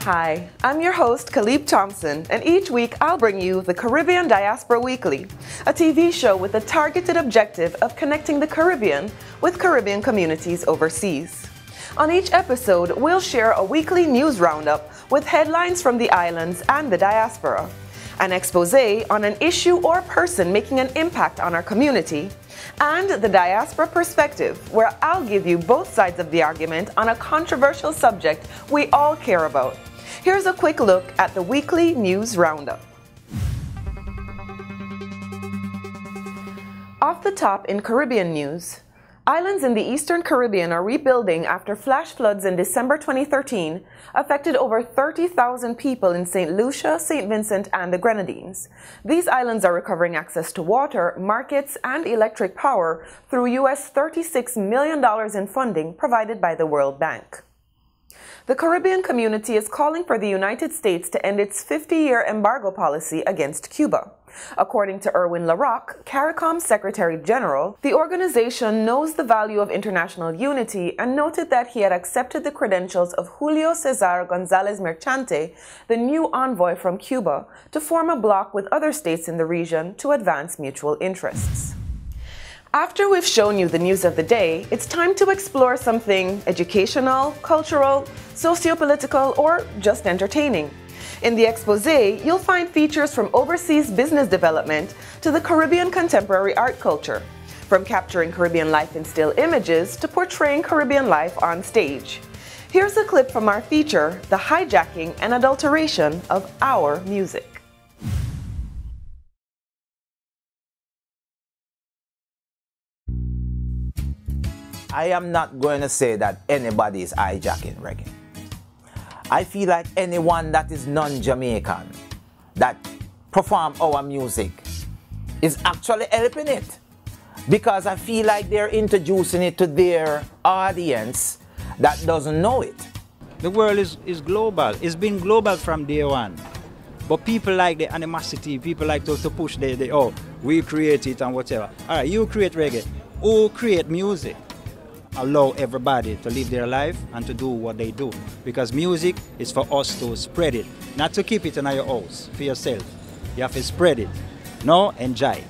Hi, I'm your host, Caleb Thompson, and each week I'll bring you the Caribbean Diaspora Weekly, a TV show with the targeted objective of connecting the Caribbean with Caribbean communities overseas. On each episode, we'll share a weekly news roundup with headlines from the islands and the diaspora, an expose on an issue or person making an impact on our community, and the Diaspora Perspective, where I'll give you both sides of the argument on a controversial subject we all care about. Here's a quick look at the weekly news roundup. Off the top in Caribbean news, islands in the Eastern Caribbean are rebuilding after flash floods in December 2013 affected over 30,000 people in St. Lucia, St. Vincent, and the Grenadines. These islands are recovering access to water, markets, and electric power through US $36 million in funding provided by the World Bank. The Caribbean community is calling for the United States to end its 50-year embargo policy against Cuba. According to Erwin LaRocque, CARICOM's Secretary General, the organization knows the value of international unity and noted that he had accepted the credentials of Julio Cesar González Merchante, the new envoy from Cuba, to form a bloc with other states in the region to advance mutual interests. After we've shown you the news of the day, it's time to explore something educational, cultural, socio-political, or just entertaining. In the expose, you'll find features from overseas business development to the Caribbean contemporary art culture, from capturing Caribbean life in still images to portraying Caribbean life on stage. Here's a clip from our feature, The Hijacking and Adulteration of Our Music. I am not going to say that anybody is hijacking reggae. I feel like anyone that is non-Jamaican that perform our music is actually helping it, because I feel like they're introducing it to their audience that doesn't know it. The world is global. It's been global from day one. But people like the animosity, people like to push we create it and whatever. All right, you create reggae. Who create music? Allow everybody to live their life and to do what they do, because music is for us to spread it, not to keep it in your house for yourself. You have to spread it. No, enjoy.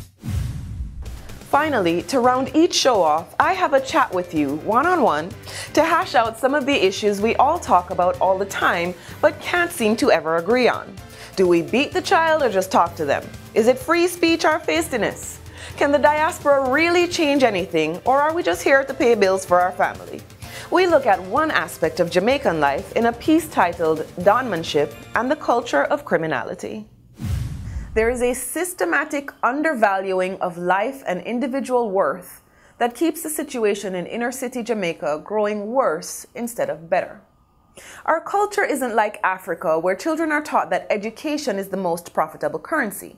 Finally, to round each show off, I have a chat with you one-on-one to hash out some of the issues we all talk about all the time but can't seem to ever agree on. Do we beat the child or just talk to them? Is it free speech or feistiness? Can the diaspora really change anything, or are we just here to pay bills for our family? We look at one aspect of Jamaican life in a piece titled Donmanship and the Culture of Criminality. There is a systematic undervaluing of life and individual worth that keeps the situation in inner city Jamaica growing worse instead of better. Our culture isn't like Africa, where children are taught that education is the most profitable currency.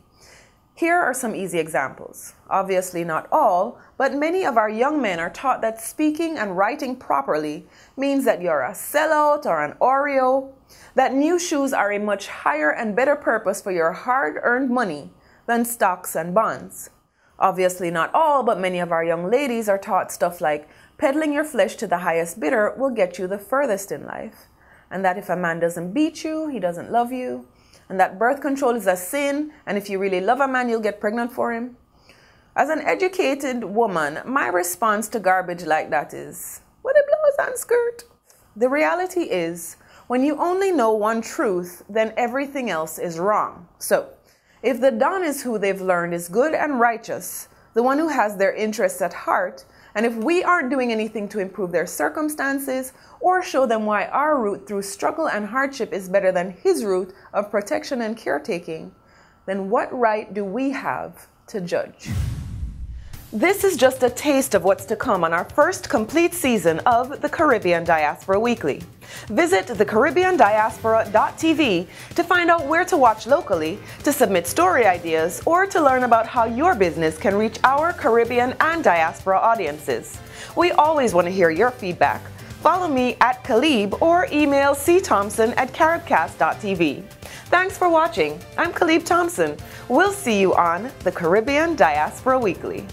Here are some easy examples. Obviously not all, but many of our young men are taught that speaking and writing properly means that you're a sellout or an Oreo, that new shoes are a much higher and better purpose for your hard-earned money than stocks and bonds. Obviously not all, but many of our young ladies are taught stuff like peddling your flesh to the highest bidder will get you the furthest in life, and that if a man doesn't beat you, he doesn't love you, and that birth control is a sin, and if you really love a man, you'll get pregnant for him. As an educated woman, my response to garbage like that is, what a blouse and skirt. The reality is, when you only know one truth, then everything else is wrong. So, if the Don is who they've learned is good and righteous, the one who has their interests at heart, and if we aren't doing anything to improve their circumstances or show them why our route through struggle and hardship is better than his route of protection and caretaking, then what right do we have to judge? This is just a taste of what's to come on our first complete season of the Caribbean Diaspora Weekly. Visit thecaribbeandiaspora.tv to find out where to watch locally, to submit story ideas, or to learn about how your business can reach our Caribbean and diaspora audiences. We always want to hear your feedback. Follow me at Caleb or email cthompson@caribcast.tv. Thanks for watching. I'm Caleb Thompson. We'll see you on the Caribbean Diaspora Weekly.